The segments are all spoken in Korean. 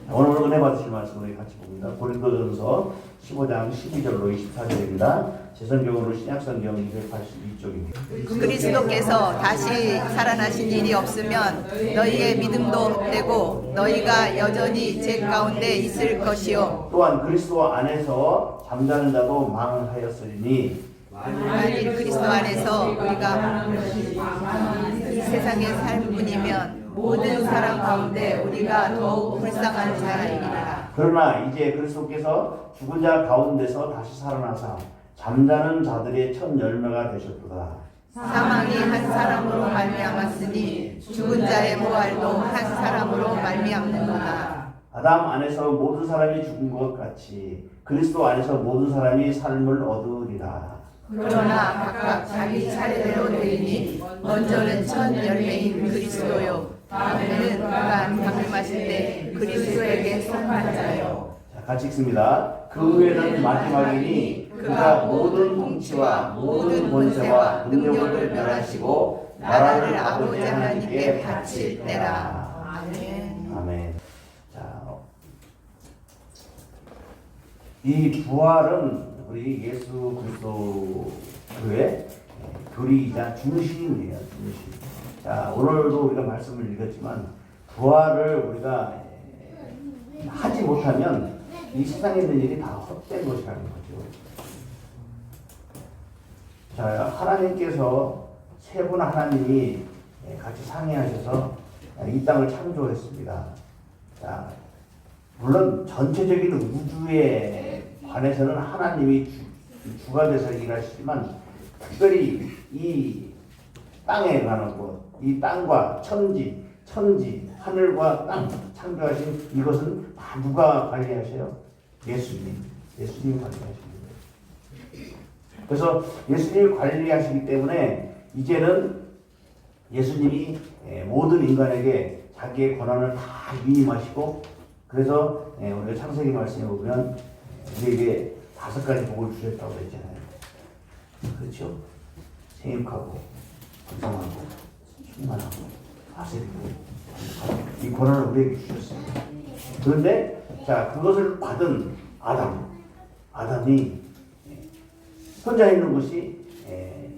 오늘 은혜 받으실 말씀을 같이 봅니다. 고린도전서 15장 12절로 24절입니다. 제 성경으로 신약성경 282쪽입니다. 그리스도께서 다시 살아나신 일이 없으면 너희의 믿음도 헛되고 너희가 여전히 죄 가운데 있을 것이요. 또한 그리스도 안에서 잠자는 자도 망하였으니 만일 그리스도 안에서 우리가 이 세상의 삶뿐이면 모든 사람 가운데 우리가 더욱 불쌍한 자이니라. 그러나 이제 그리스도께서 죽은 자 가운데서 다시 살아나사 잠자는 자들의 첫 열매가 되셨도다. 사망이 한 사람으로 말미암았으니 죽은 자의 부활도 한 사람으로 말미암는구나. 아담 안에서 모든 사람이 죽은 것 같이 그리스도 안에서 모든 사람이 삶을 얻으리라. 그러나 각각 자기 차례대로 되리니 먼저는 첫 열매인 그리스도요, 다음에는 그가 담을 마실 때 그리스도에게 속한 자요. 자, 같이 읽습니다. 그 후에는 마지막이니 그가 모든 통치와 모든 권세와 능력을 멸하시고 나라를 아버지 하나님께 바칠 때라. 아멘. 아멘. 자, 이 부활은 우리 예수 그리스도 교회 교리이자 중심이에요. 중심. 자, 오늘도 우리가 말씀을 읽었지만 부활을 우리가 하지 못하면 이 세상에 있는 일이 다 헛된 것이라는 거죠. 자, 하나님께서 세 분 하나님이 같이 상의하셔서 이 땅을 창조했습니다. 자, 물론 전체적인 우주에 관해서는 하나님이 주가 돼서 일하시지만 특별히 이 땅에 관한 것, 이 땅과 천지, 하늘과 땅 창조하신 이것은 다 누가 관리하셔요? 예수님이 관리하십니다. 그래서 예수님이 관리하시기 때문에 이제는 예수님이 모든 인간에게 자기의 권한을 다 위임하시고, 그래서 우리가 창세기 말씀에 보면 우리에게 5가지 복을 주셨다고 했잖아요. 그렇죠? 생육하고 번성하고 충만하고 다스리고 이 권한을 우리에게 주셨어요. 그런데 자, 그것을 받은 아담이 혼자 있는 것이,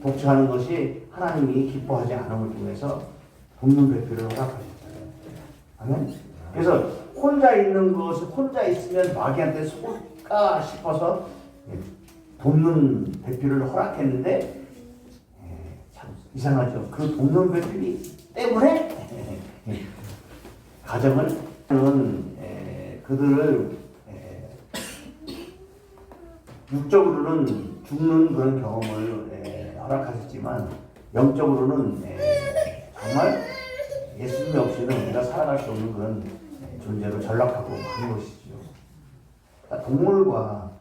독처하는 것이 하나님이 기뻐하지 않음을 통해서 돕는 배필을 허락하셨잖아요. 아멘. 그래서 혼자 있는 것이, 혼자 있으면 마귀한테 속을까 싶어서 돕는 배필을 허락했는데, 참 이상하죠. 그 돕는 배필이 때문에 가정은 그들을 육적으로는 죽는 그런 경험을 허락하셨지만 영적으로는 정말 예수님이 없이는 우리가 살아갈 수 없는 그런 존재로 전락하고 한 것이죠. 동물과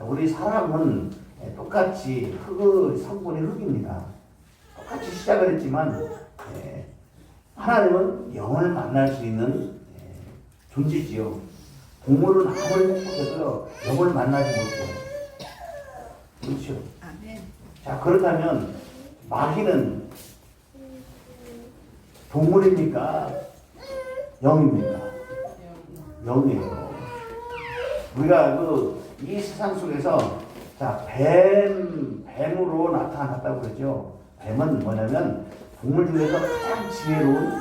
우리 사람은 똑같이 성분이 흙입니다. 똑같이 시작을 했지만 하나님은 영을 만날 수 있는 존재지요. 동물은 아무리 행복해도 영을 만나지 못해요. 그렇죠? 아멘. 자, 그렇다면 마귀는 동물입니까? 영입니까? 영이에요. 우리가 이 세상 속에서 자, 뱀으로 나타났다고 그러죠. 뱀은 뭐냐면 동물 중에서 가장 지혜로운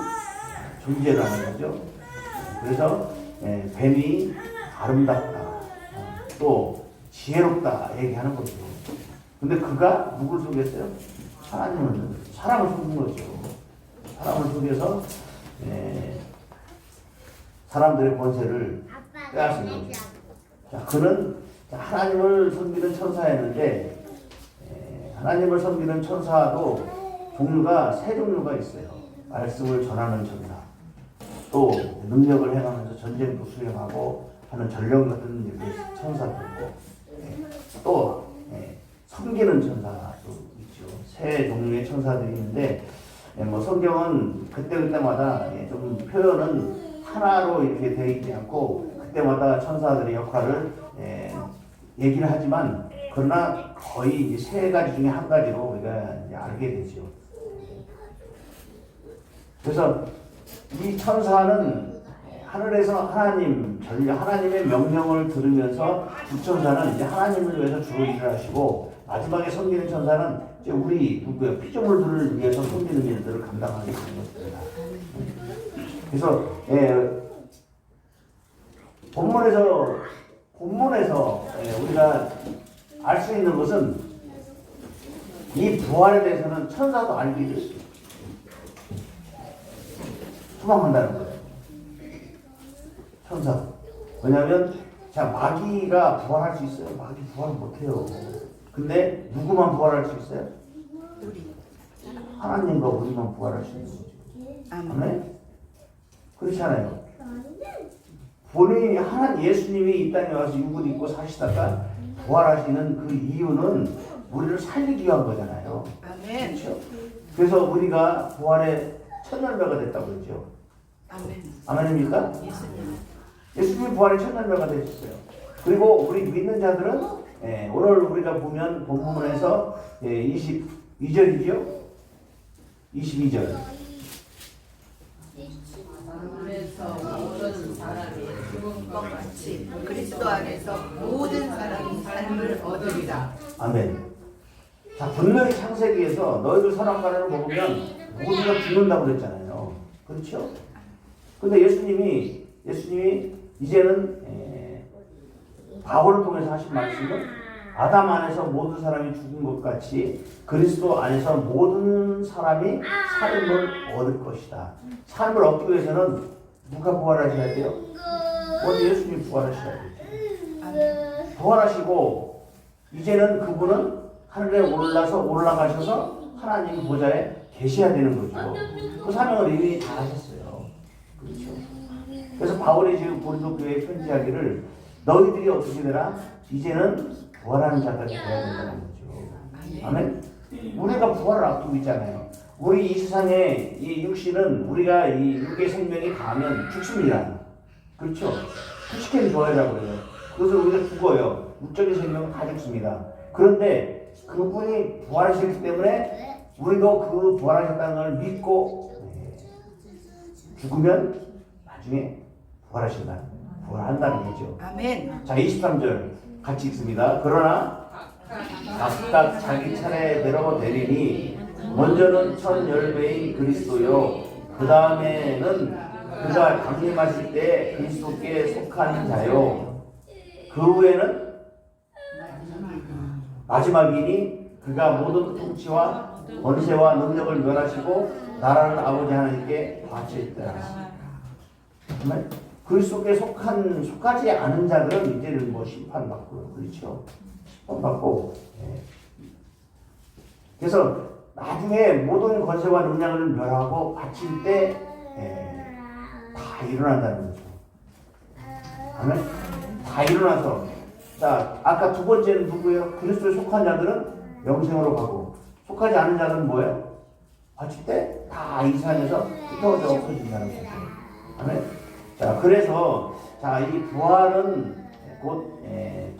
존재라는 거죠. 그래서 뱀이 아름답다, 또 지혜롭다 얘기하는 거죠. 근데 그가 누굴 속였어요? 사람을 속인 거죠. 사람을 속여서 사람들의 권세를 빼앗은 거죠. 자, 그는 하나님을 섬기는 천사였는데, 하나님을 섬기는 천사도 종류가 3종류가 있어요. 말씀을 전하는 천사, 또 능력을 행하면서 전쟁도 수행하고 하는 전령 같은 천사도 있고, 또 섬기는 천사도 있죠. 3종류의 천사들이 있는데, 성경은 그때마다 좀 표현은 하나로 이렇게 되어 있지 않고 그때마다 천사들의 역할을 얘기를 하지만, 그러나 거의 3가지 중에 1가지로 우리가 알게 되죠. 그래서 이 천사는 하늘에서 하나님의 명령을 들으면서 주천사는 이제 하나님을 위해서 주로 일을 하시고, 마지막에 섬기는 천사는 이제 우리 누구야 피조물들을 위해서 섬기는 일들을 감당하게 되는 것입니다. 그래서 본문에서 우리가 알 수 있는 것은 이 부활에 대해서는 천사도 알게 됐어요. 소망한다는 거예요. 천사. 왜냐하면 자, 마귀가 부활할 수 있어요? 마귀 부활 못해요. 근데 누구만 부활할 수 있어요? 하나님과 우리만 부활할 수 있는 거죠. 아멘? 그렇지 않아요? 본인이 하나님 예수님이 이 땅에 와서 육을 입고 사시다가 부활하시는 그 이유는 우리를 살리기 위한 거잖아요. 아멘. 그렇죠? 그래서 우리가 부활의 첫 열매가 됐다고 그러죠. 아멘. 아멘입니까? 예수님이 부활의 첫 열매가 되셨어요. 그리고 우리 믿는 자들은 오늘 우리가 보면 본문에서 22절이죠. 22절. 그래서 모든 사람이 죽은 것 같이 그리스도 안에서 모든 사람이 삶을 얻으리라. 아멘. 자, 분명히 창세기에서 너희들 선악과를 먹으면 모두가 죽는다고 그랬잖아요. 그렇죠? 근데 예수님이 이제는 바울을 통해서 하신 말씀은 아담 안에서 모든 사람이 죽은 것 같이 그리스도 안에서 모든 사람이 삶을 얻을 것이다. 삶을 얻기 위해서는 누가 부활하셔야 돼요? 먼저 예수님이 부활하셔야 돼요. 부활하시고 이제는 그분은 하늘에 올라가셔서 하나님 보좌에 계셔야 되는 거죠. 그 사명을 이미 다 하셨어요. 그렇죠? 그래서 바울이 지금 고린도 교회에 편지하기를 너희들이 어떻게 되라? 이제는 부활하는 자까지 되어야 된다는 거죠. 아멘? 우리가 부활을 앞두고 있잖아요. 우리 이 세상에 이 육신은 우리가 이 육의 생명이 가면 죽습니다. 그렇죠? 휴식해는 좋아하라고 그래요. 그래서 우리가 죽어요. 육적인 생명은 다 죽습니다. 그런데 그분이 부활하셨기 때문에 우리도 그 부활하셨다는 걸 믿고 죽으면 나중에 부활한다는 거죠. 아멘. 자, 23절 같이 읽습니다. 그러나 각각 자기 차례대로 되리니 먼저는 첫 열매인 그리스도요, 그 다음에는 그가 강림하실 때 그리스도께 속한 자요, 그 후에는 마지막이니 그가 모든 통치와 권세와 능력을 멸하시고 나라를 아버지 하나님께 바치리라. 정말 그리스도께 속하지 않은 자들은 이제는 심판받고요. 그렇죠? 심판받고. 그래서 나중에 모든 권세와 능력을 멸하고 바칠 때 다 일어난다는 거죠. 아멘? 다 일어나서, 자, 아까 두 번째는 누구예요? 그리스도에 속한 자들은 영생으로 가고, 속하지 않은 자들은 뭐예요? 바칠 때 다 이 산에서 흩어져 없어진다는 거죠. 아멘? 자, 그래서 자, 이 부활은 곧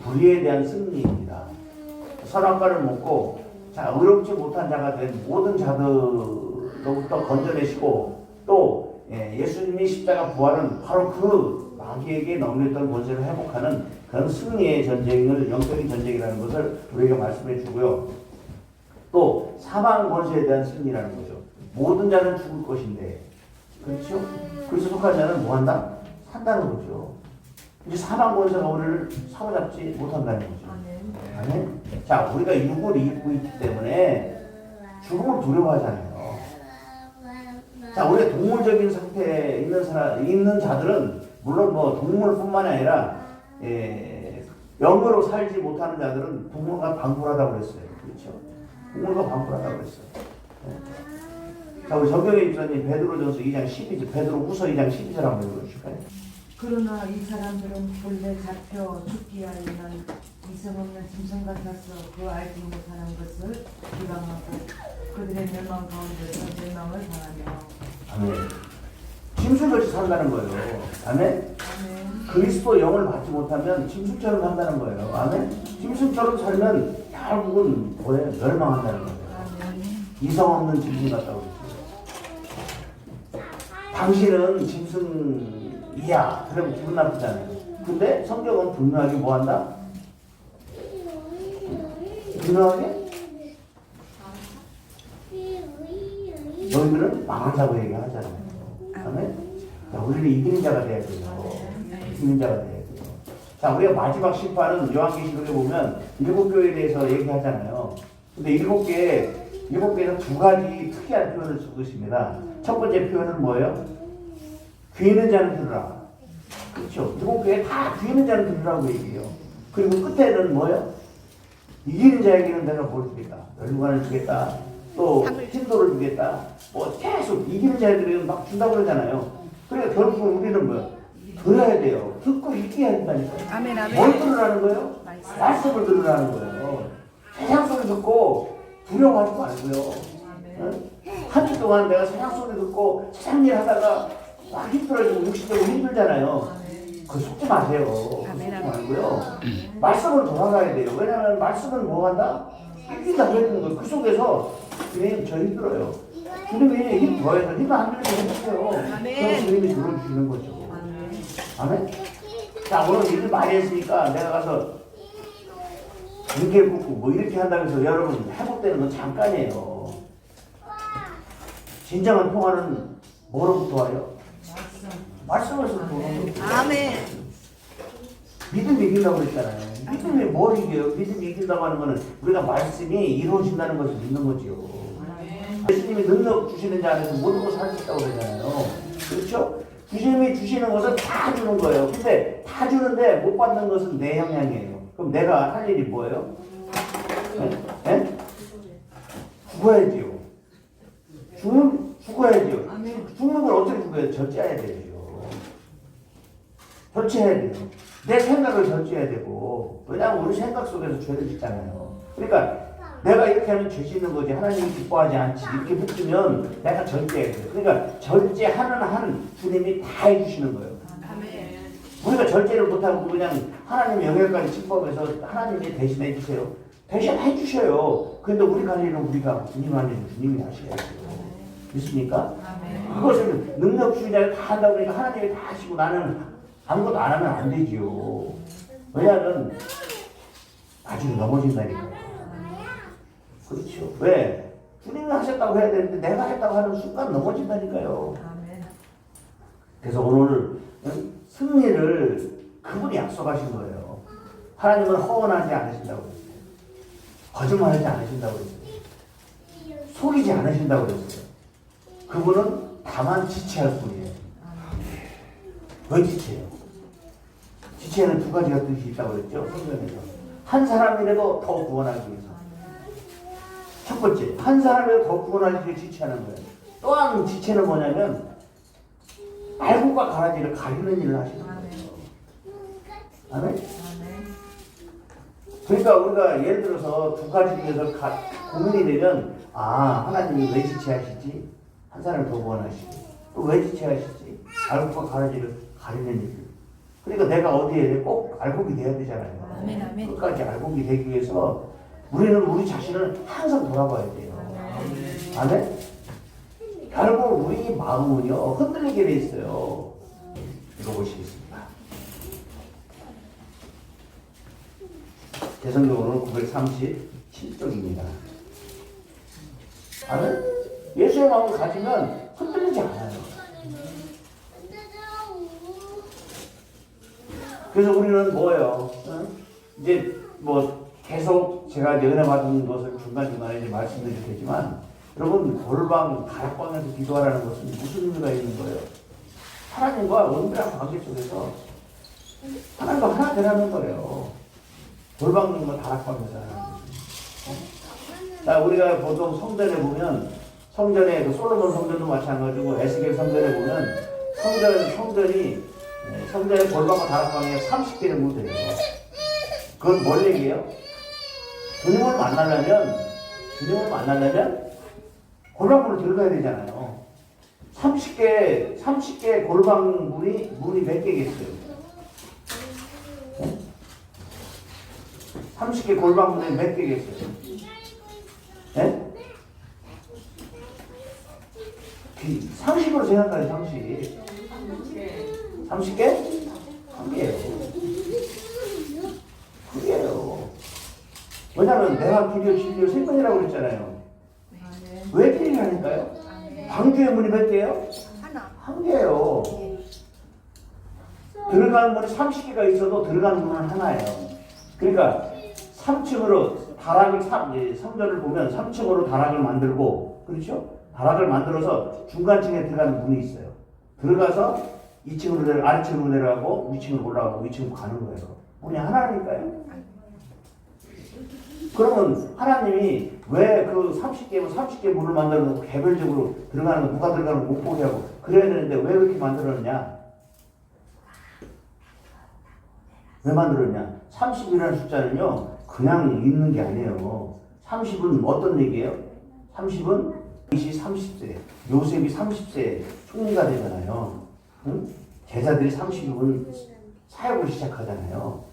불의에 대한 승리입니다. 선악과를 먹고 자, 의롭지 못한 자가 된 모든 자들로부터 건져내시고 또 예수님이 십자가 부활은 바로 그 마귀에게 넘겼던 권세를 회복하는 그런 승리의 전쟁을 영적인 전쟁이라는 것을 우리에게 말씀해 주고요. 또 사망 권세에 대한 승리라는 거죠. 모든 자는 죽을 것인데, 그렇죠? 그래서 속한 자는 뭐 한다? 산다는 거죠. 이제 사망 권세가 우리를 사로잡지 못한다는 거죠. 아멘. 자, 우리가 육을 입고 있기 때문에 죽음을 두려워하잖아요. 자, 우리가 동물적인 상태에 있는 자들은 물론 뭐 동물뿐만이 아니라 영으로 살지 못하는 자들은 동물과 방불하다고 그랬어요. 그렇죠? 동물과 방불하다고 그랬어요. 자, 우리 정경의 집사님 베드로전서 2장 12절, 베드로후서 2장 12절 한번 읽어주실까요? 그러나 이 사람들은 본래 잡혀 죽기 위하여는 이성 없는 짐승 같아서 그 알지 못하는 것을 비방하고 그들의 멸망 가운데서 멸망을 당하며. 아멘. 짐승같이 산다는 거예요. 아멘. 아멘. 그리스도 영을 받지 못하면 짐승처럼 산다는 거예요. 아멘. 짐승처럼 살면 결국은 뭐예요? 멸망한다는 거예요. 아멘. 이성 없는 짐승 같다고 그랬어요. 당신은 짐승 이야. 그러면 기분 나쁘잖아요. 근데 성경은 분명하게 뭐 한다? 분명하게 너희들은 망한다고 얘기하잖아요. 아멘? 자, 우리는 이기는 자가 돼야 돼요. 이기는 자가 돼야 돼요. 자, 우리가 마지막 심판은 요한계시록에 보면 7교회에 대해서 얘기하잖아요. 근데 7개에서 두 가지 특이한 표현을 쓰고 있습니다. 첫 번째 표현은 뭐예요? 귀 있는 자는 들으라. 그렇죠. 7교회 다 귀 있는 자는 들으라고 얘기해요. 그리고 끝에는 뭐예요? 이기는 자에게는 내가 뭘 주겠다. 열무관을 주겠다. 또 힌도를 주겠다. 뭐 계속 이기는 자들에게 막 준다고 그러잖아요. 그러니까 결국 우리는 뭐야? 들어야 돼요. 듣고 읽게 해야 된다니까요. 아멘, 아멘. 뭘 들으라는 거예요? 말씀을 들으라는 거예요. 세상 소리 듣고 두려워하지 말고요. 응? 한 주 동안 내가 세상 소리 듣고 세상 일 하다가 막 힘들어지고 육신적으로 힘들잖아요. 그 속지 마세요. 속지 말고요. 말씀을 돌아가야 돼요. 왜냐하면 말씀은 뭐 한다? 이긴다 해주는 거예요. 그 속에서 주님 저 힘들어요. 주님이 힘 더해서 힘을 안 주는 거 해주세요. 그럼 주님이 들어주시는 거죠. 아멘? 자, 오늘 일을 많이 했으니까 내가 가서 인계를 굽고 뭐 이렇게 한다고 해서 여러분 회복되는 건 잠깐이에요. 진정한 통화는 뭐로부터 와요? 말씀에서부터 오는 거예요. 아멘. 믿음이 이긴다고 그랬잖아요. 믿음이 뭘 이겨요? 믿음이 이긴다고 하는 거는 우리가 말씀이 이루어진다는 것을 믿는 거죠. 예수님이 능력 주시는 자 안에서 모든 것을 할 수 있다고 그러잖아요. 그렇죠? 주님이 주시는 것은 다 주는 거예요. 근데 다 주는데 못 받는 것은 내 영향이에요. 그럼 내가 할 일이 뭐예요? 네? 죽어야지요. 죽어야지요. 죽는 걸 어떻게 죽어요? 절제해야 되죠. 절제해야 돼요. 내 생각을 절제해야 되고, 왜냐하면 우리 생각 속에서 죄를 짓잖아요. 그러니까 내가 이렇게 하면 죄 짓는 거지 하나님이 기뻐하지 않지 이렇게 붙으면 내가 절제해야 돼요. 그러니까 절제하는 한 주님이 다 해주시는 거예요. 우리가 절제를 못하고 그냥 하나님의 영역까지 침범해서 하나님이 대신해 주세요. 대신해 주셔요. 그런데 우리 할 일은 우리가 주님 할 일은 주님이 하셔야죠. 믿습니까? 그것을 능력주의자를 다 한다고 그러니까 하나님이 다 하시고 나는 아무것도 안 하면 안 되지요. 왜냐하면 나중에 넘어진다니까요. 그렇죠. 왜? 주님이 하셨다고 해야 되는데 내가 했다고 하는 순간 넘어진다니까요. 그래서 오늘 승리를 그분이 약속하신 거예요. 하나님은 허언하지 않으신다고 그랬어요. 거짓말하지 않으신다고 그랬어요. 속이지 않으신다고 그랬어요. 그분은 다만 지체할 뿐이에요. 왜 지체해요? 지체에는 두 가지가 뜻이 있다고 그랬죠. 성경에서. 한 사람이라도 더 구원하기 위해서. 첫 번째, 한 사람이라도 더 구원하기 위해 지체하는 거예요. 또한 지체는 뭐냐면 알곡과 가라지를 가리는 일을 하시는 거예요. 아멘? 그러니까 우리가 예를 들어서 두 가지 중에서 고민이 되면 하나님이 왜 지체하시지? 한 사람을 더 구원하시고 또 왜 지체하시지? 알곡과 가라지를 가리는 일. 그러니까 내가 어디에 꼭 알곡이 돼야 되잖아요. 아멘, 아멘. 끝까지 알곡이 되기 위해서 우리는 우리 자신을 항상 돌아봐야 돼요. 아멘? 결국 우리 마음은요 흔들리게 돼 있어요. 읽어보시겠습니다. 대성경으로는 937쪽입니다. 아멘? 예수의 마음을 가지면 흔들리지 않아요. 그래서 우리는 뭐예요? 이제 뭐 계속 제가 은혜 받은 것을 중간중간에 이제 말씀드릴 테지만 여러분 골방 다락방에서 기도하라는 것은 무슨 의미가 있는 거예요? 하나님과 원대한 관계 속에서 하나님과 하나 되라는 거예요. 골방과 다락방에서 하는 거예요. 자, 우리가 보통 성전에 보면 성전에 그 솔로몬 성전도 마찬가지고 에스겔 성전에 보면 성전의 골방과 다락방에 30개 정도 돼요. 그건 뭘 얘기해요? 주님을 만나려면 골방문을 들어가야 되잖아요. 30개 골방 문이 몇 개겠어요? 네? 30개 골방 문에 몇 개겠어요? 네? 상식으로 생각하세요, 상식. 30개? 1개예요. 그게요. 왜냐면 내가 길이요 진리요 생명이라고 그랬잖아요. 왜 길이라니까요? 방주의 문이 몇 개예요? 한 개예요. 들어가는 문이 30개가 있어도 들어가는 문은 하나예요. 그러니까 3층으로 다락을 성전을 보면 3층으로 다락을 만들고, 그렇죠? 다락을 만들어서 중간층에 들어가는 문이 있어요. 들어가서 2층으로 아래층으로 내려가고 위층으로 올라가고 위층으로 가는 거예요. 문이 하나니까요. 그러면 하나님이 왜 그 30개 문을 만들어 놓고 개별적으로 들어가는 거, 누가 들어가는 거 못 보게 하고 그래야 되는데 왜 그렇게 만들었냐? 왜 만들었냐? 30이라는 숫자는요, 그냥 있는 게 아니에요. 30은 어떤 얘기예요? 30은 이시 30세, 요셉이 30세 총리가 되잖아요. 응? 제자들이 30이면 사역을 시작하잖아요.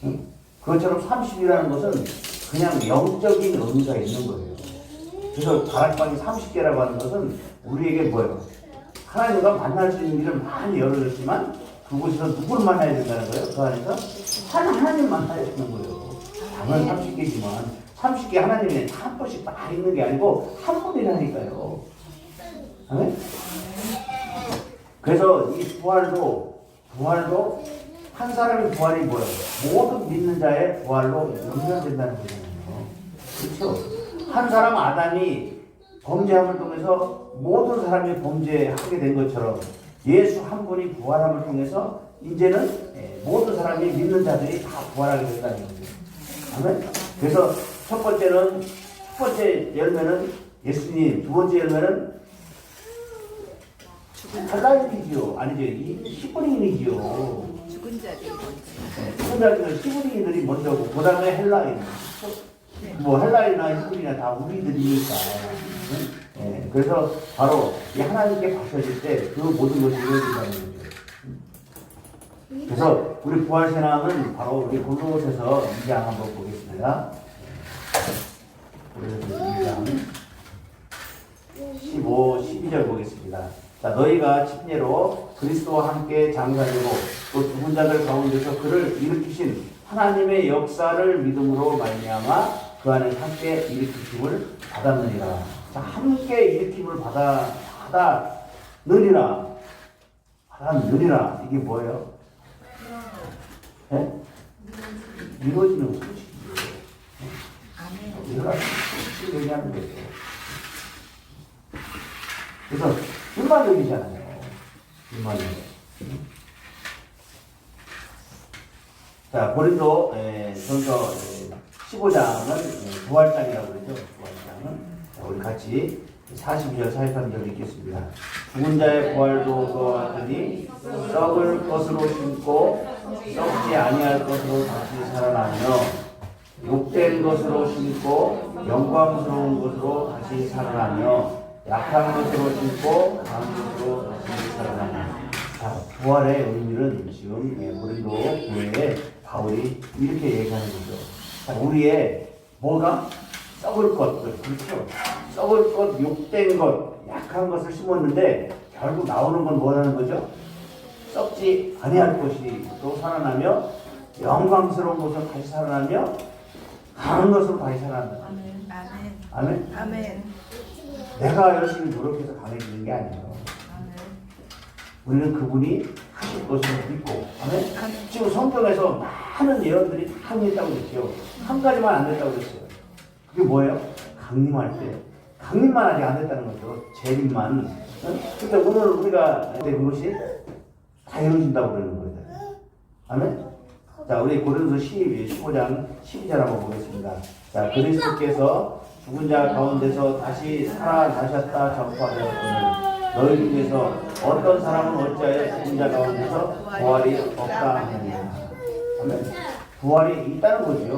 응? 그것처럼 30이라는 것은 그냥 영적인 의미가 있는 거예요. 그래서 다락방이 30개라고 하는 것은 우리에게 뭐예요? 하나님과 만날 수 있는 길을 많이 열어줬지만 그곳에서 누구를 만나야 된다는 거예요? 그 안에서 하나님 만나야 되는 거예요. 당연 30개지만 30개 하나님이 한 번씩 다 있는 게 아니고 한 분이라니까요. 아멘? 그래서 이 부활도 한 사람의 부활이 뭐예요? 모든 믿는 자의 부활로 연결된다는 거잖아요. 그렇죠? 한 사람 아담이 범죄함을 통해서 모든 사람이 범죄하게 된 것처럼 예수 한 분이 부활함을 통해서 이제는 모든 사람이 믿는 자들이 다 부활하게 된다는 거죠. 아멘? 그래서 첫 번째 열매는 예수님, 두 번째 열매는 할라인이지요. 아니죠. 이 히브리인이지요. 죽은 자들이 먼저. 죽은 자들은 히브리인들이 먼저고 그 다음에 헬라인. 뭐 헬라인이나 히브리나 다 우리들이니까. 네, 그래서 바로 이 하나님께 바쳐질 때 그 모든 것이 이루어진다는 거죠. 그래서 우리 부활신앙은 바로 우리 골로새서 2장 한번 보겠습니다. 골로새서 2장 15, 12절 보겠습니다. 자, 너희가 침례로 그리스도와 함께 장사되고 또 죽은 자들 가운데서 그를 일으키신 하나님의 역사를 믿음으로 말미암아 그 안에 함께 일으키심을 받았느니라. 자, 함께 일으킴을 받았느니라. 이게 뭐예요? 네? 이루어지는 소식이에요. 이루어지는 소식을 얘기하는 거죠. 그래서 일반적이잖아요. 일반적. 자, 고린도 전서 15장은 부활장이라고 그러죠. 부활장은. 자, 우리 같이 42절 43절 읽겠습니다. 죽은 자의 부활도 그와 같으니 썩을 것으로 심고 썩지 아니할 것으로 다시 살아나며 욕된 것으로 심고 영광스러운 것으로 다시 살아나며 약한 것으로 심고 강한 것으로 다시 살아나며. 자, 부활의 의미는 지금 고린도 교회에 바울이 이렇게 얘기하는 거죠. 자, 우리의 뭐가? 썩을 것들, 그렇죠? 썩을 것, 욕된 것, 약한 것을 심었는데 결국 나오는 건 뭐라는 거죠? 썩지 아니할 것이 또 살아나며 영광스러운 것으로 다시 살아나며 강한 것으로 다시 살아난다. 아멘. 아멘? 아멘. 내가 열심히 노력해서 강해지는 게 아니에요. 우리는 그분이 하실 것을 믿고. 아멘? 지금 성경에서 많은 예언들이 다 있다고 그랬죠. 한 가지만 안 됐다고 그랬어요. 그게 뭐예요? 강림할 때. 강림만 아직 안 됐다는 거죠. 재림만. 근데 오늘 우리가 그것이 다 이루어진다고 그러는 거예요. 아멘? 자, 우리 고린도서 15장 12절 한번 보겠습니다. 자, 그리스도께서 죽은 자 가운데서 다시 살아나셨다 전파하였거늘 너희 중에서 어떤 사람은 어찌하여 죽은 자 가운데서 부활이 없다 하느냐. 아멘. 부활이 있다는 거죠.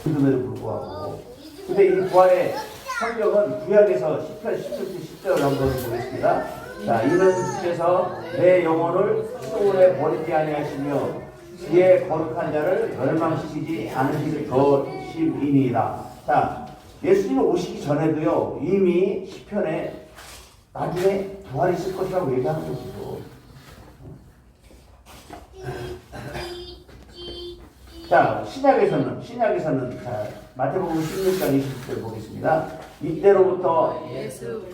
그럼에도 불구하고. 근데 이 부활의 성경은 구약에서 10절 한번 보겠습니다. 자, 이는 주께서 내 영혼을 시온에 버리지 아니하시며 그의 거룩한 자를 멸망시키지 않으실 것임이니이다. 자, 예수님이 오시기 전에도요 이미 시편에 나중에 부활이 있을 것이라고 얘기하는 거죠. 자, 신약에서는 자, 마태복음 16장 20절 보겠습니다. 이때로부터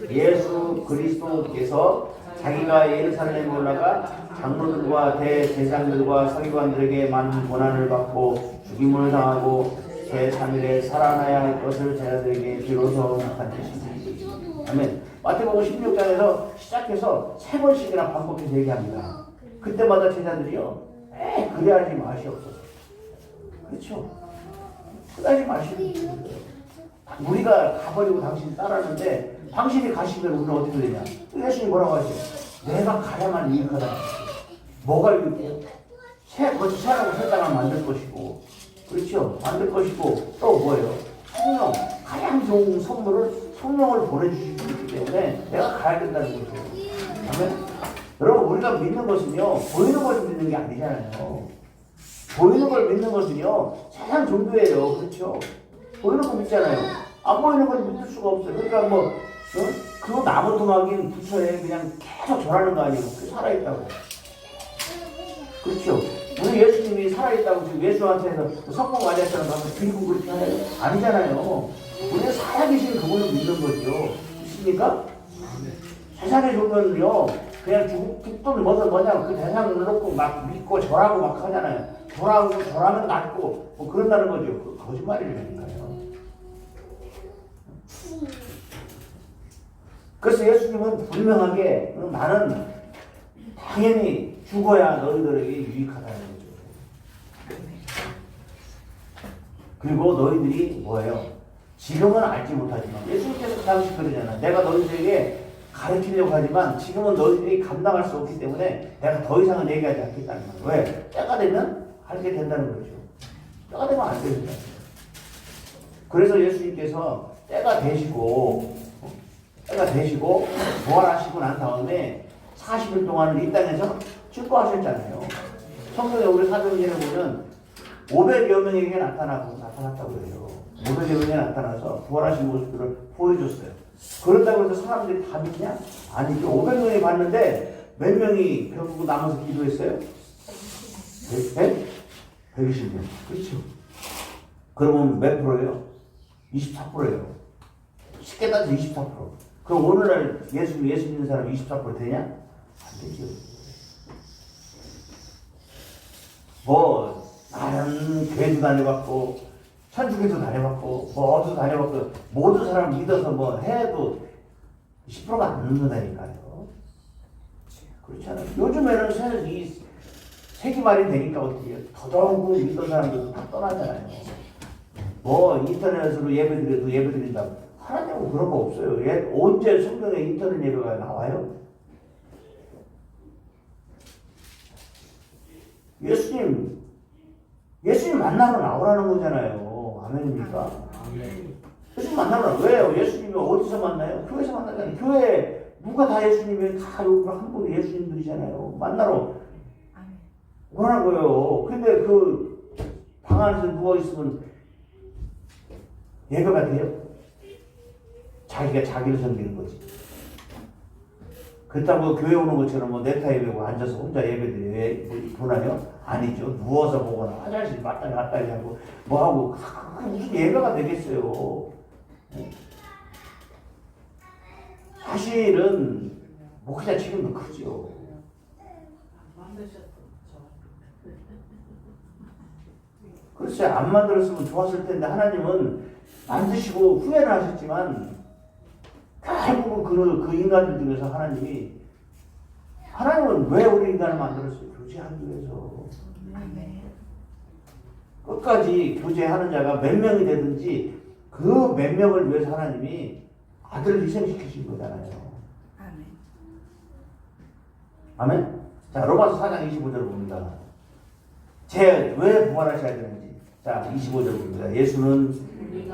예수 그리스도께서 자기가 예루살렘에 올라가 장로들과 대제사장들과 서기관들에게 많은 고난을 받고 죽임을 당하고 제3일에 살아나야 할 것을 제자들에게 비로소 나타내십니다. 아멘. 마태복음 16장에서 시작해서 3번씩이나 반복해서 얘기합니다. 그때마다 제자들이요, 그래야지 마시옵소서. 그렇죠? 그래야지 마시옵소서. 우리가 가버리고 당신 따랐는데 당신이 가시면 우리는 어떻게 되냐? 예수님이 뭐라고 하죠? 내가 가야만 유익하다. 뭐가 유익해요? 거쳐 새하고 새 땅을 만들 것이고, 그렇죠? 만들 것이고, 또 뭐예요? 성령, 가장 좋은 선물을 성령을 보내주시기 때문에 내가 가야 된다는 거죠. 아멘? 여러분, 우리가 믿는 것은요, 보이는 걸 믿는 게 아니잖아요. 보이는 걸 믿는 것은요, 세상 종교예요. 그렇죠? 보이는 거 믿잖아요. 안 보이는 걸 믿을 수가 없어요. 그러니까 뭐, 그 나무 토막인 부처에 그냥 계속 절하는 거 아니에요. 그 살아있다고. 그렇죠? 우리 예수님이 살아있다고 지금 예수한테서 성공 맞았처럼 가서 드리고 그렇게 하나요? 아니잖아요. 우리가 살아계신 그분을 믿는 거죠. 믿습니까? 세상의 종교는요, 그냥 죽든 뭐냐, 그 대상을 놓고 막 믿고 절하고 막 하잖아요. 절하면 낫고, 뭐 그런다는 거죠. 그 거짓말이라니까요. 그래서 예수님은 분명하게 나는 당연히 죽어야 너희들에게 유익하다는 거죠. 그리고 너희들이 뭐예요? 지금은 알지 못하지만 예수님께서 그 당시 그러잖아. 내가 너희들에게 가르치려고 하지만 지금은 너희들이 감당할 수 없기 때문에 내가 더 이상은 얘기하지 않겠다는 거예요. 왜? 때가 되면 하게 된다는 거죠. 때가 되면 안 됩니다. 그래서 예수님께서 때가 되시고 부활하시고 난 다음에 40일 동안을 이 땅에서 출고하셨잖아요. 성경에 우리 사도행전에 보면 500여 명에게 나타났다고 해요. 500여 명에 나타나서 부활하신 모습들을 보여줬어요. 그런다고 해서 사람들이 다 믿냐? 아니죠. 500명이 봤는데 몇 명이 결국 남아서 기도했어요? 120명. 그렇죠. 그러면 몇 프로예요? 24%예요. 쉽게 따져서 24%. 그럼 오늘날 예수 믿는 사람 24% 되냐? 안 되죠. 뭐 나는 교회도 다녀봤고 천주교도 다녀봤고 뭐 어디도 다녀봤고 모든 사람 믿어서 뭐 해도 10%가 안 넘는다니까요. 그렇잖아요. 요즘에는 이 세기말이 되니까 어떻게 더더욱 믿던 사람들도 다 떠나잖아요. 뭐 인터넷으로 예배드려도 예배드린다고. 하나님은 그런 거 없어요. 언제 성경에 인터넷 예배가 나와요? 예수님 만나러 나오라는 거잖아요. 아멘입니까? 예수님 만나러 왜요? 예수님이 어디서 만나요? 교회에서 만나잖아요. 교회 누가 다 예수님이 다 한 분이 예수님들이잖아요. 만나러 오라는 거예요. 근데 그 방 안에서 누워 있으면 예배가 돼요? 자기가 자기를 섬기는 거지. 그렇다고 교회 오는 것처럼 뭐 네타 예배고 앉아서 혼자 예배드려 보나요? 아니죠. 누워서 보거나 화장실 왔다 갔다 하고 뭐 하고 그게 무슨 예배가 되겠어요. 사실은 목회자 지금도 크죠. 그렇지. 안 만들었으면 좋았을 텐데 하나님은 만드시고 후회를 하셨지만 결국은 그 인간들 중에서 하나님은 왜 우리 인간을 만들었어요? 교제하기 위해서. 끝까지 교제하는 자가 몇 명이 되든지 그 몇 명을 위해서 하나님이 아들을 희생시키신 거잖아요. 아멘? 자, 로마서 4장 25절을 봅니다. 왜 부활하셔야 되는지. 자, 25절 봅니다. 예수는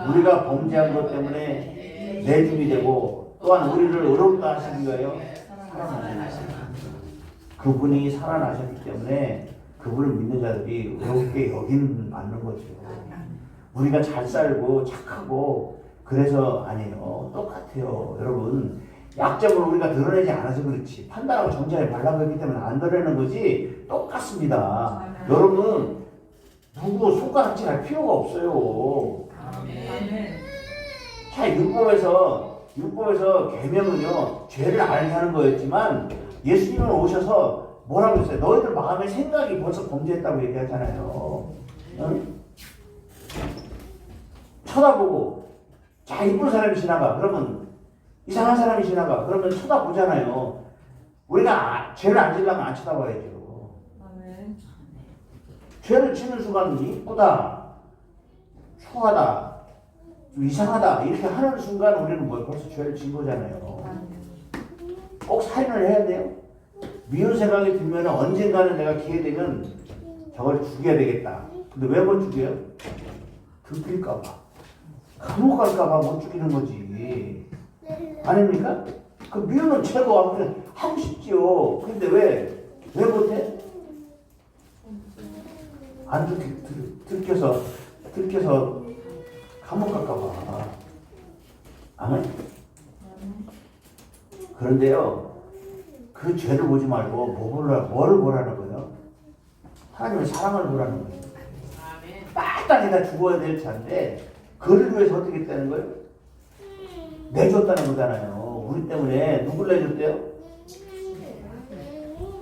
우리가 범죄한 것 때문에 내줌이 되고 또한 우리를 의롭다 하시기 위하여 살아나셨습니다. 그분이 살아나셨기 때문에 그분을 믿는 자들이 의롭게 맞는 거죠. 우리가 잘 살고 착하고 그래서 아니에요. 똑같아요. 여러분, 약점을 우리가 드러내지 않아서 그렇지 판단하고 정죄에 발라버렸기 때문에 안 드러내는 거지 똑같습니다. 여러분, 누구 손가락질 할 필요가 없어요. 아멘. 자, 율법에서 계명은요 죄를 알게 하는 거였지만 예수님은 오셔서 뭐라고 했어요? 너희들 마음의 생각이 벌써 범죄했다고 얘기하잖아요. 응? 쳐다보고 자 이쁜 사람이 지나가 그러면 이상한 사람이 지나가 그러면 쳐다보잖아요. 우리가 죄를 안 지려면 안 쳐다봐야죠. 아멘. 죄를 지는 순간 이쁘다, 추하다, 좀 이상하다 이렇게 하는 순간 우리는 뭐 벌써 죄를 진 거잖아요. 꼭 살인을 해야 돼요? 미운 생각이 들면 언젠가는 내가 기회 되면 저걸 죽여야 되겠다. 근데 왜 못 죽여요? 들킬까봐, 감옥 갈까봐 못 죽이는 거지. 아닙니까? 그 미우는 최고 하고 싶지요. 근데 왜 못해? 안 들켜서 감옥 갈까봐. 아멘? 그런데요, 그 죄를 보지 말고 뭐를 보라는 거예요? 하나님의 사랑을 보라는 거예요. 마땅히 죽어야 될 자인데 그를 위해서 어떻게 했다는 거예요? 내줬다는 거잖아요. 우리 때문에 누굴 내줬대요?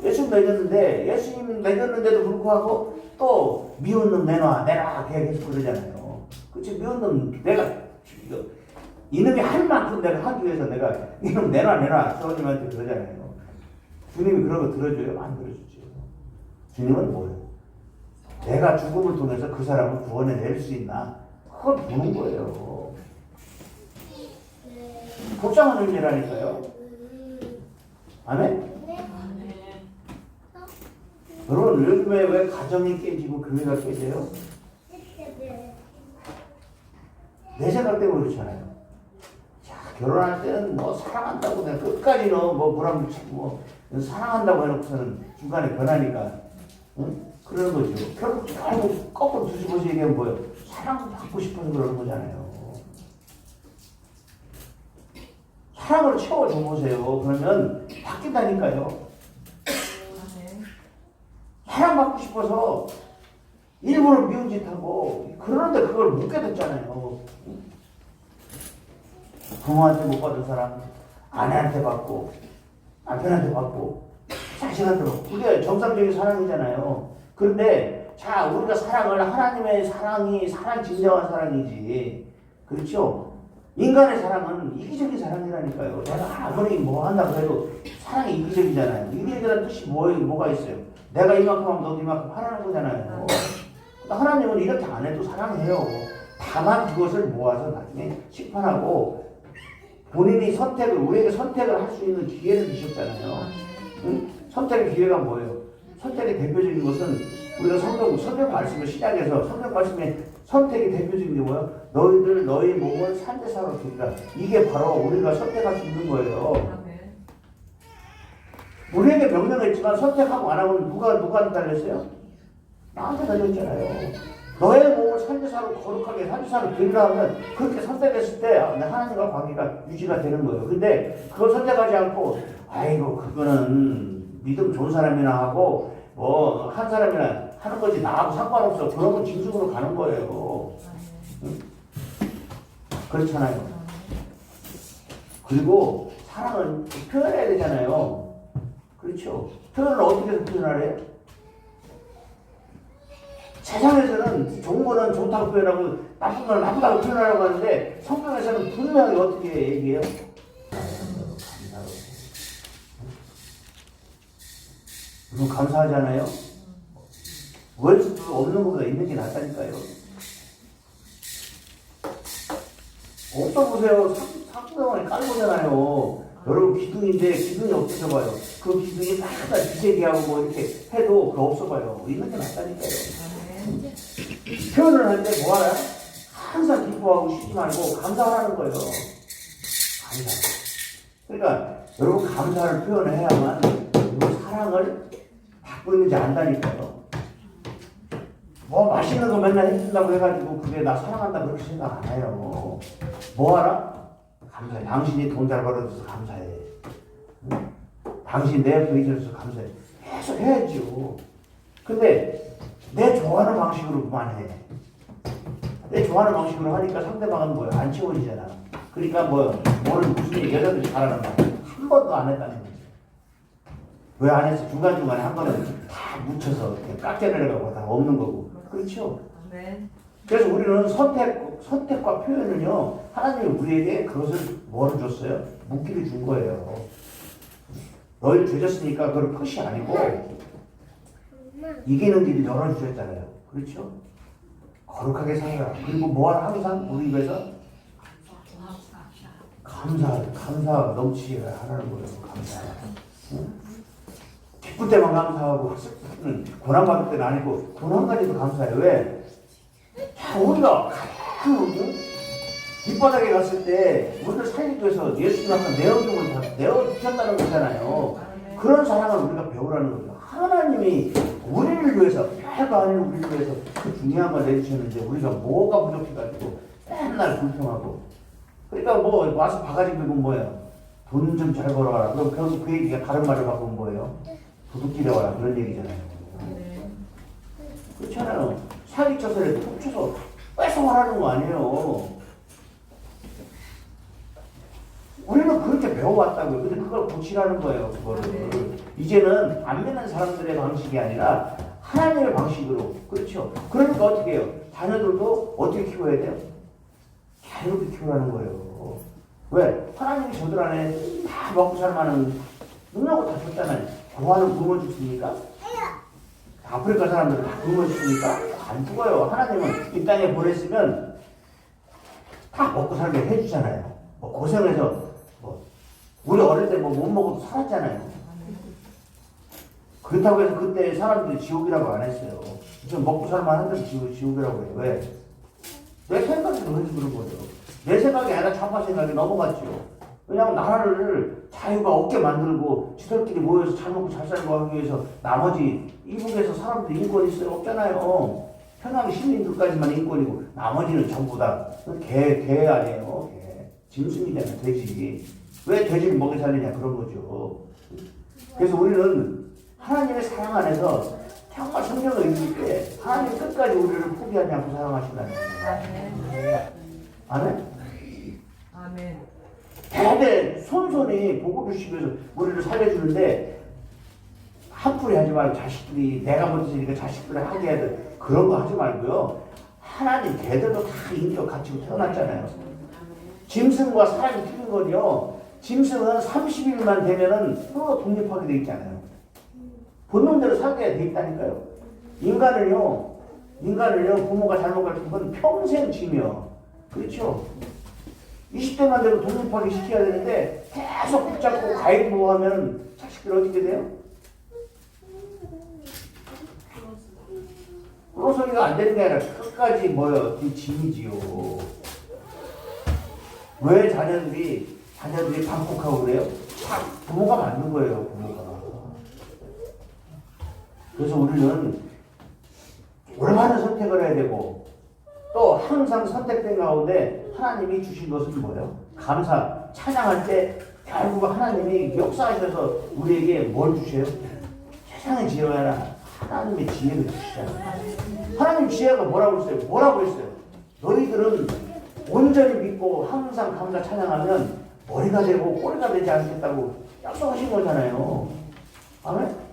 예수님 내줬는데도 불구하고 또 미운 놈 내놔 계속 그러잖아요. 그치? 미운 놈 내가 이놈이 할 만큼 내가 하기 위해서 내가 이놈 내놔 주님한테 그러잖아요. 주님이 그런 거 들어줘요? 안 들어주죠. 주님은 뭐예요? 내가 죽음을 통해서 그 사람을 구원해낼 수 있나? 그걸 보는 거예요. 복잡한 의미라니까요. 아멘? 여러분 요즘에 왜 가정이 깨지고 교회가 깨져요? 내 생각 때문에 그렇잖아요. 자, 결혼할 때는 뭐 사랑한다고 내가 끝까지 뭐라고 치고 사랑한다고 해놓고서는 중간에 변하니까 응? 그러는 거죠. 결국 거꾸로 뒤집어서 얘기하면 뭐예요? 사랑받고 싶어서 그러는 거잖아요. 사랑으로 채워줘 보세요. 그러면 바뀐다니까요. 사랑받고 싶어서 일부러 미운 짓 하고 그러는데 그걸 못 깨닫잖아요. 부모한테 못 받은 사랑 아내한테 받고 남편한테 받고 자식한테 받고 그게 정상적인 사랑이잖아요. 그런데 자 우리가 사랑을 하나님의 사랑 진정한 사랑이지. 그렇죠? 인간의 사랑은 이기적인 사랑이라니까요. 내가 아무리 뭐 한다고 해도 사랑이 이기적이잖아요. 이기적이라는 뜻이 뭐가 있어요? 내가 이만큼 하면 너도 이만큼 하라는 거잖아요. 하나님은 이렇게 안 해도 사랑해요. 다만 그것을 모아서 나중에 심판하고 본인이 우리에게 선택을 할 수 있는 기회를 주셨잖아요. 응? 선택의 기회가 뭐예요? 선택의 대표적인 것은 우리가 성경 말씀을 시작해서 성경 말씀의 선택의 대표적인 게 뭐예요? 너희 몸을 산제사로 드리라. 이게 바로 우리가 선택할 수 있는 거예요. 우리에게 명령했지만 선택하고 안 하면 누가 달렸어요? 나한테 달렸잖아요. 너의 몸을 산제사로 거룩하게 산제사로 드리라 하면 그렇게 선택했을 때 하나님과 관계가 유지가 되는 거예요. 근데 그걸 선택하지 않고 아이고 그거는 믿음 좋은 사람이나 하고 뭐 한 사람이나 하는 거지 나하고 상관없어. 그러면 진중으로 가는 거예요. 응? 그렇잖아요. 그리고 사랑을 표현해야 되잖아요. 그렇죠. 표현을 어떻게 해서 표현하래요? 세상에서는 좋은 거는 좋다고 표현하고 나쁜 거는 나쁘다고 표현하라고 하는데 성경에서는 분명히 어떻게 얘기해요? 무슨 감사하잖아요? 월수도 없는 것보다 있는 게 낫다니까요. 없어보세요. 사구병원에 깔보잖아요. 여러분 기둥인데 기둥이 없어져봐요. 그 기둥이 다 기재기하고 뭐 이렇게 해도 그거 없어봐요. 있는 게 낫다니까요. 표현을 할 때 뭐하나요? 항상 기뻐하고 쉬지 말고 감사하라는 거예요. 감사. 그러니까 여러분 감사를 표현해야만 여러분 사랑을 받고 있는지 안다니까요. 뭐 맛있는 거 맨날 해준다고 해가지고 그게 나 사랑한다 그렇게 생각 안 해요. 뭐하라? 감사해. 당신이 돈 잘 벌어줘서 감사해. 당신 내 옆에 있어서 감사해. 계속 해야죠. 근데 내 좋아하는 방식으로 그만해. 내 좋아하는 방식으로 하니까 상대방은 뭐야? 안 채워지잖아. 그러니까 뭐는 무슨 얘기 여자들이 잘하는 말 한 번도 안 했다는 거지. 왜 안 했어? 중간중간에 한 번은 다 묻혀서 깎여내려가고 다 없는 거고. 그렇죠? 아멘. 그래서 우리는 선택과 표현은요, 하나님이 우리에게 그것을 뭐를 줬어요? 묻기를 준 거예요. 너희 죄졌으니까 그걸 끝이 아니고 이기는 길이 열어주셨잖아요. 그렇죠? 거룩하게 살아라. 그리고 뭐하라 항상 우리 입에서 감사 넘치게 하라는 거예요. 감사. 응? 기쁠 때만 감사하고 고난받을 때는 아니고 고난까지도 감사해요. 왜? 자, 우리가 뒷바닥에 갔을 때 우리를 살리기 위해서 예수님 앞에 내어주셨다는 거잖아요. 그런 사랑을 우리가 배우라는 거죠. 하나님이 우리를 위해서, 별거 아닌 우리를 위해서 그 중요한 걸 내주셨는데 우리가 뭐가 부족해가지고 맨날 불평하고. 그러니까 와서 바가지 긁으면 뭐예요? 돈 좀 잘 벌어와라. 그럼 결국 그 얘기가 다른 말을 바꾸면 뭐예요? 도둑질해 와라. 그런 얘기잖아요. 그렇잖아요. 사기쳐서라도 훔쳐서 뺏어와라는 거 아니에요. 우리는 그렇게 배워왔다고요. 근데 그걸 고치라는 거예요. 그거를. 이제는 안 믿는 사람들의 방식이 아니라 하나님의 방식으로. 그렇죠. 그러니까 어떻게 해요? 자녀들도 어떻게 키워야 돼요? 자유롭게 키우라는 거예요. 왜? 하나님이 저들 안에 다 먹고 살만한 능력을 다 줬잖아요. 고아는 굶어 죽습니까? 아프리카 사람들은 다 굶어 죽습니까? 안 죽어요. 하나님은 이 땅에 보냈으면 다 먹고 살게 해주잖아요. 고생해서 우리 어릴 때 못 먹어도 살았잖아요. 그렇다고 해서 그때 사람들이 지옥이라고 안 했어요. 지금 먹고 살만한데 지옥이라고 해요. 왜? 내 생각이 그래서 그런 거죠. 내 생각이 아니라 좌파 생각이 넘어갔죠. 왜냐하면 나라를 자유가 없게 만들고 지들끼리 모여서 잘 먹고 잘 살고 하기 위해서 나머지 이북에서 사람들이 인권이 있어요? 없잖아요. 편하게 시민들까지만 인권이고 나머지는 전부 다 개 아니에요. 개. 짐승이잖아요. 돼지. 왜 돼지를 먹여 살리냐 그런 거죠. 그래서 우리는 하나님의 사랑 안에서 정말 성경을 읽을 때 하나님 끝까지 우리를 포기하지 않고 사랑하신다는 거예요. 아멘? 아멘. 근데 손손이 복을 주시기 위해서 우리를 살려주는데 한풀이 하지 말고 자식들이 내가 못했으니까 자식들이 하게 해야 돼. 그런 거 하지 말고요. 하나님 걔들도 다 인격 가지고 태어났잖아요. 짐승과 사람이 틀린 건요. 짐승은 30일만 되면은 서로 독립하게 돼 있잖아요. 본능대로 살게 돼 있다니까요. 인간을요 부모가 잘못 가르친 건 평생 쥐며. 그렇죠? 20대만 되면 독립하게 시켜야 되는데 계속 붙잡고 가입 하면 자식들 어떻게 돼요? 끌어서기가 안 되는 게 아니라 끝까지 짐이지요. 왜 자녀들이 방콕하고 그래요? 부모가 만든 거예요. 부모가. 그래서 우리는 올바른 선택을 해야 되고 또 항상 선택된 가운데 하나님이 주신 것은 뭐예요? 감사, 찬양할 때 결국 하나님이 역사하셔서 우리에게 뭘 주셔요? 세상의 지혜가 아니라 하나님의 지혜를 주시잖아요. 하나님 지혜가 뭐라고 했어요? 너희들은 온전히 믿고 항상 감사 찬양하면 머리가 되고 꼬리가 되지 않겠다고 약속하신 거잖아요. 아멘?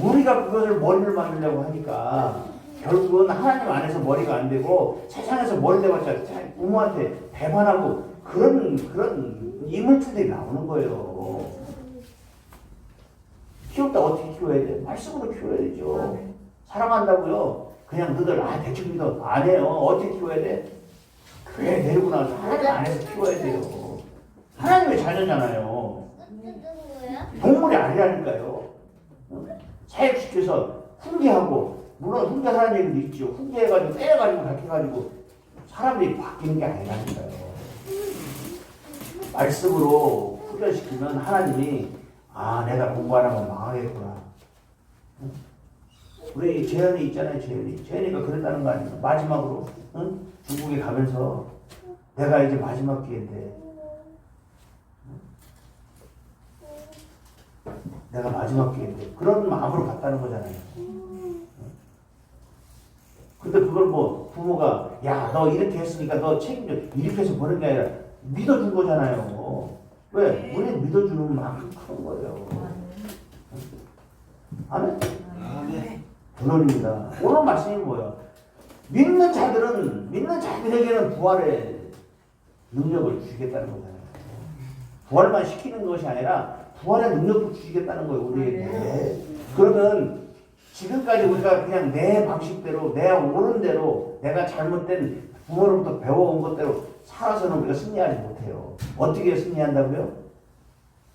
우리가 그것을 머리를 만들려고 하니까 결국은 하나님 안에서 머리가 안 되고 세상에서 머리 대봤자 부모한테 배반하고 그런 이물질들이 나오는 거예요. 키웠다 어떻게 키워야 돼? 말씀으로 키워야 되죠. 사랑한다고요. 그냥 너들 대충 믿어. 안 해요. 어떻게 키워야 돼? 교회 데리고 나와서 하나님 안에서 키워야 돼요. 하나님의 자녀잖아요. 동물이 아니라니까요. 사육시켜서 훈계하고 물론 훈계하라는 얘기도 있죠. 훈계해가지고 때려가지고 가르쳐가지고 사람들이 바뀌는 게 아니라니까요. 말씀으로 훈련시키면 하나님이 내가 공부 안 하면 망하겠구나. 우리 재현이 있잖아요. 재현이가 그랬다는 거 아니에요. 마지막으로 중국에 가면서 내가 이제 마지막 기회인데 내가 마지막 기회인데 그런 마음으로 갔다는 거잖아요. 근데 그걸 뭐 부모가 야 너 이렇게 했으니까 너 책임져 이렇게 해서 보낸 게 아니라 믿어준 거잖아요. 왜? 우리 믿어주는 만큼 큰 거예요. 아멘? 물론입니다. 오늘 말씀이 뭐야? 믿는 자들에게는 부활의 능력을 주시겠다는 거잖아요. 부활만 시키는 것이 아니라 부활의 능력도 주시겠다는 거예요, 우리에게. 그러면 지금까지 우리가 그냥 내 방식대로, 내 옳은 대로, 내가 잘못된 부모로부터 배워온 것대로 살아서는 우리가 승리하지 못해요. 어떻게 승리한다고요?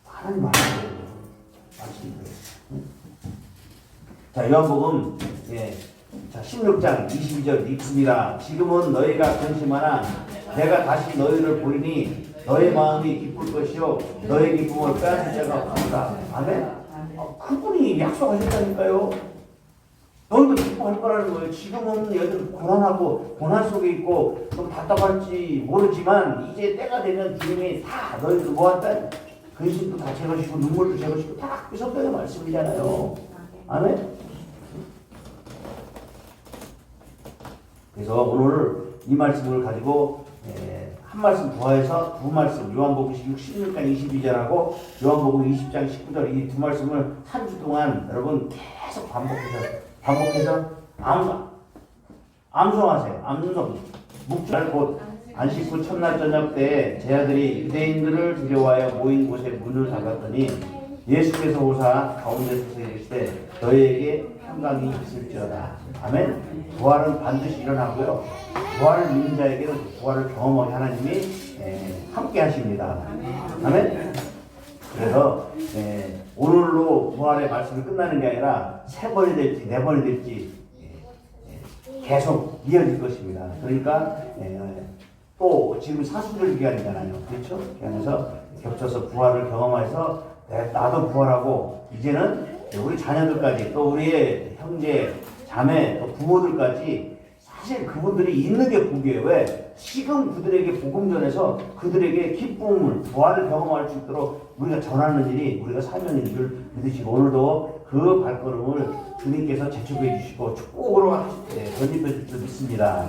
하나님 말씀대로. 자, 요한복음 자 16장 22절 읽습니다. 지금은 너희가 근심하나 내가 다시 너희를 보리니 너희 마음이 기쁠 것이요 너희 기쁨을 빼앗을 자가 없다. 아멘. 그분이 약속하셨다니까요. 너희도 기뻐할 거라는 거예요. 지금은 여러분 고난하고 고난 속에 있고 좀 답답할지 모르지만 이제 때가 되면 주님이 다 너희들 뭐한다? 근심도 다 제거시키고 눈물도 제거시키고 다 그 성경의 말씀이잖아요. 아멘. 그래서 오늘 이 말씀을 가지고 한 말씀 더해서 두 말씀 요한복음 16장 22절하고 요한복음 20장 19절 이 두 말씀을 한 주 동안 여러분 계속 반복해서 암송하세요. 암송 묵주할 곳 안식 후 첫날 저녁 때 제 아들이 유대인들을 두려워하여 모인 곳에 문을 닫았더니 예수께서 오사 가운데 서서 이르시되 너희에게 평강이 있을지어다. 아멘. 부활은 반드시 일어나고요. 부활을 믿는 자에게는 부활을 경험하게 하나님이 함께 하십니다. 아멘. 그래서 오늘로 부활의 말씀이 끝나는 게 아니라 3번이 될지 4번이 될지 계속 이어질 것입니다. 그러니까 또 지금 사순절 기간이잖아요. 그렇죠? 그래서 겹쳐서 부활을 경험해서 나도 부활하고 이제는 우리 자녀들까지 또 우리의 형제, 자매, 또 부모들까지 사실 그분들이 있는 게 복이에요. 왜? 지금 그들에게 복음 전해서 그들에게 기쁨을, 부활을 경험할 수 있도록 우리가 전하는 일이 우리가 사명인 줄 믿으시고 오늘도 그 발걸음을 주님께서 재촉해 주시고 축복으로 던집해 줄 줄 믿습니다.